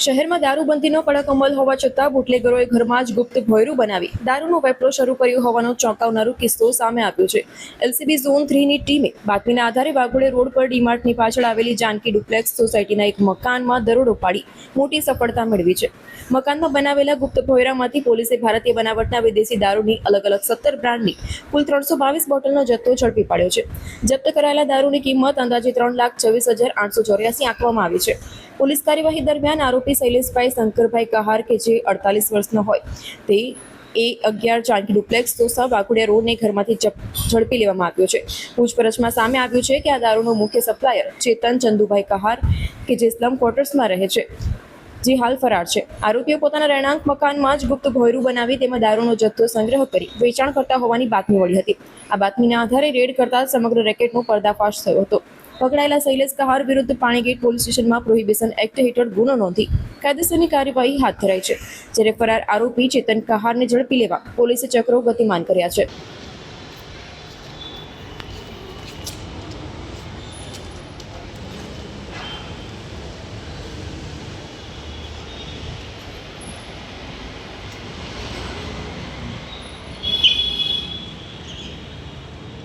શહેરમાં દારૂબંધીનો કડક અમલ હોવા છતાં બુટલેગરોએ ઘરમાં જ ગુપ્ત ભોંયરું બનાવી દારૂનો વેપલો શરૂ કર્યો હોવાનો ચોંકાવનારો કિસ્સો સામે આવ્યો છે. એલસીબી ઝોન 3ની ટીમે બાતમીના આધારે વાઘોડિયા રોડ પર ડીમાર્ટની પાછળ આવેલી જાનકી ડુપ્લેક્સ સોસાયટીના એક મકાનમાં દરોડો પાડી મોટી સફળતા મેળવી છે. મકાનમાં બનાવેલા ગુપ્ત ભોંયરામાંથી પોલીસે ભારતીય બનાવટના વિદેશી દારૂની અલગ અલગ 17 બ્રાન્ડની કુલ 322 બોટલનો જથ્થો ઝડપી પાડ્યો છે. જપ્ત કરાયેલા દારૂની કિંમત અંદાજે 3,24,884 આંકવામાં આવી છે. પોલીસ કાર્યવાહી દરમિયાન આરોપી શૈલેષભાઈ શંકરભાઈ કહાર કે જે 48 વર્ષનો હોય તે A11 જાનકી ડુપ્લેક્સ સોસા વાઘોડિયા રોડને ઘરમાંથી ઝડપી લેવામાં આવ્યો છે. પૂછપરછમાં સામે આવ્યું છે કે આ દારૂનો મુખ્ય સપ્લાયર ચેતન ચંદુભાઈ કહાર કે જે સ્લમ ક્વાર્ટર્સમાં રહે છે, જે હાલ ફરાર છે. આરોપીઓ પોતાના રહેણાંક મકાનમાં જ ગુપ્ત ભોંયરું બનાવી તેમાં દારૂનો જથ્થો સંગ્રહ કરી વેચાણ કરતા હોવાની બાતમી મળી હતી. આ બાતમીના આધારે રેડ કરતા સમગ્ર રેકેટનો પર્દાફાશ થયો હતો. પકડાયેલા શૈલેષ કહાર વિરુદ્ધ પાણીગેટ પોલીસ સ્ટેશનમાં પ્રોહિબિશન એક્ટ હેઠળ ગુનો નોંધી કાયદેસરની કાર્યવાહી હાથ ધરાઈ છે. જ્યારે ફરાર આરોપી ચેતન કહારને ઝડપી લેવા પોલીસે ચક્રો ગતિમાન કર્યા છે.